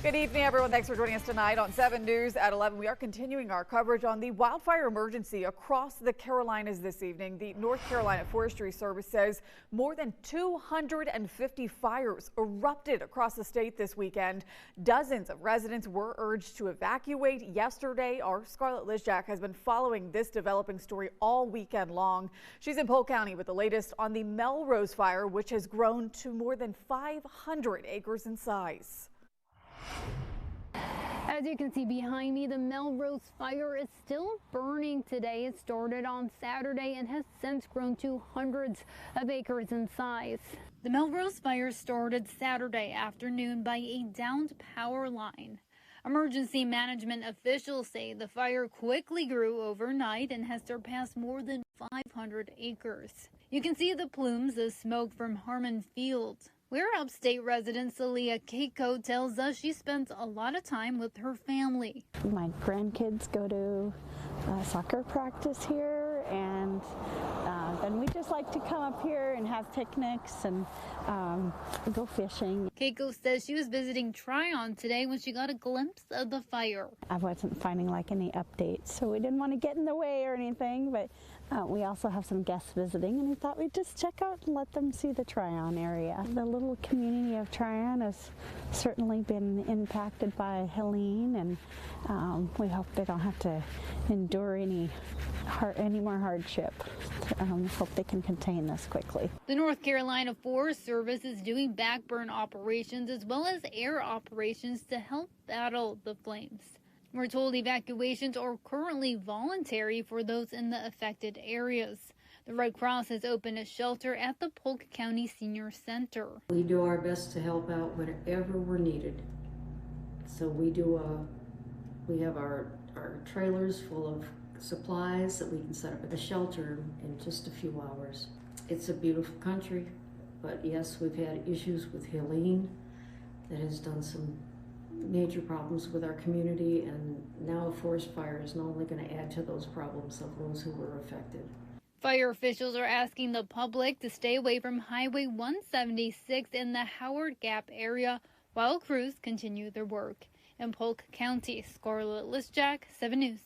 Good evening, everyone. Thanks for joining us tonight on 7 News at 11. We are continuing our coverage on the wildfire emergency across the Carolinas this evening. The North Carolina Forestry Service says more than 250 fires erupted across the state this weekend. Dozens of residents were urged to evacuate yesterday. Our Scarlett Lizjak has been following this developing story all weekend long. She's in Polk County with the latest on the Melrose Fire, which has grown to more than 500 acres in size. As you can see behind me, the Melrose Fire is still burning today. It started on Saturday and has since grown to hundreds of acres in size. The Melrose Fire started Saturday afternoon by a downed power line. Emergency management officials say the fire quickly grew overnight and has surpassed more than 500 acres. You can see the plumes of smoke from Harmon Field, where upstate resident Celia Keiko tells us she spends a lot of time with her family. My grandkids go to soccer practice here, and then we just like to come up here and have picnics and go fishing. Keiko says she was visiting Tryon today when she got a glimpse of the fire. I wasn't finding like any updates, so we didn't want to get in the way or anything, but we also have some guests visiting, and we thought we'd just check out and let them see the Tryon area. The little community of Tryon has certainly been impacted by Helene, and we hope they don't have to endure any more hardship. Hope they can contain this quickly. The North Carolina Forest Service is doing backburn operations as well as air operations to help battle the flames. We're told evacuations are currently voluntary for those in the affected areas. The Red Cross has opened a shelter at the Polk County Senior Center. We do our best to help out whenever we're needed. So we have our trailers full of supplies that we can set up at the shelter in just a few hours. It's a beautiful country, but yes, we've had issues with Helene that has done some major problems with our community, and now a forest fire is not only going to add to those problems of those who were affected. Fire officials are asking the public to stay away from Highway 176 in the Howard Gap area while crews continue their work. In Polk County, Scarlett Lizjak, 7 News.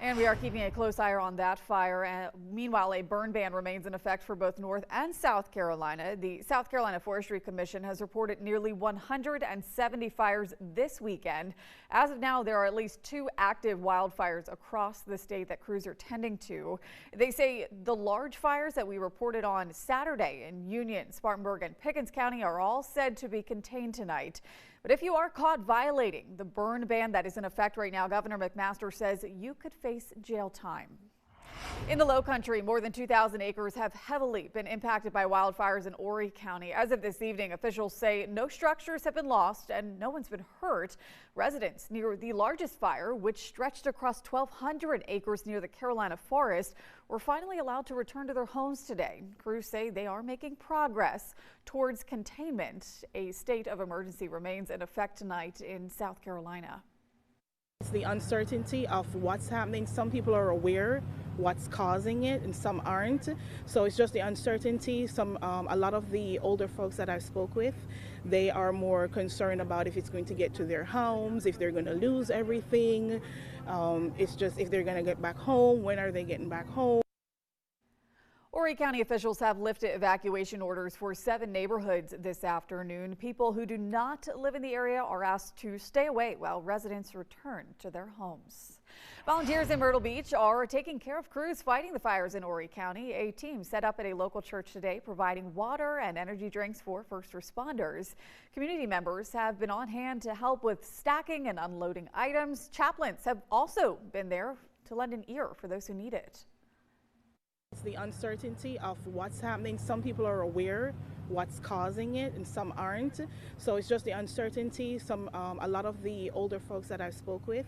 And we are keeping a close eye on that fire. Meanwhile, a burn ban remains in effect for both North and South Carolina. The South Carolina Forestry Commission has reported nearly 170 fires this weekend. As of now, there are at least 2 active wildfires across the state that crews are tending to. They say the large fires that we reported on Saturday in Union, Spartanburg, and Pickens County are all said to be contained tonight. But if you are caught violating the burn ban that is in effect right now, Governor McMaster says you could face jail time. In the Lowcountry, more than 2,000 acres have heavily been impacted by wildfires in Horry County. As of this evening, officials say no structures have been lost and no one's been hurt. Residents near the largest fire, which stretched across 1,200 acres near the Carolina forest, were finally allowed to return to their homes today. Crews say they are making progress towards containment. A state of emergency remains in effect tonight in South Carolina. It's the uncertainty of what's happening. Some people are aware what's causing it and some aren't. So it's just the uncertainty. A lot of the older folks that I spoke with, they are more concerned about if it's going to get to their homes, if they're going to lose everything. It's just if they're going to get back home, when are they getting back home? Horry County officials have lifted evacuation orders for 7 neighborhoods this afternoon. People who do not live in the area are asked to stay away while residents return to their homes. Volunteers in Myrtle Beach are taking care of crews fighting the fires in Horry County. A team set up at a local church today providing water and energy drinks for first responders. Community members have been on hand to help with stacking and unloading items. Chaplains have also been there to lend an ear for those who need it. It's the uncertainty of what's happening. Some people are aware what's causing it and some aren't. So it's just the uncertainty. A lot of the older folks that I spoke with,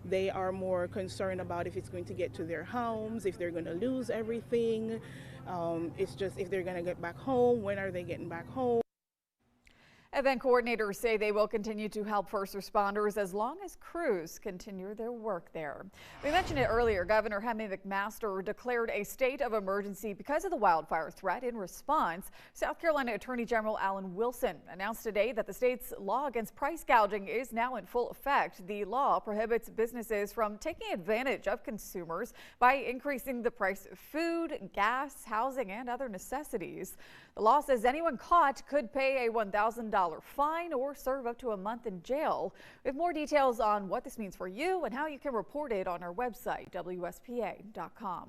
they are more concerned about if it's going to get to their homes, if they're going to lose everything. It's just if they're going to get back home, when are they getting back home? Event coordinators say they will continue to help first responders as long as crews continue their work there. We mentioned it earlier. Governor Hemi McMaster declared a state of emergency because of the wildfire threat. In response, South Carolina Attorney General Alan Wilson announced today that the state's law against price gouging is now in full effect. The law prohibits businesses from taking advantage of consumers by increasing the price of food, gas, housing, and other necessities. The law says anyone caught could pay a $1,000 fine or serve up to a month in jail. We have more details on what this means for you and how you can report it on our website, WSPA.com.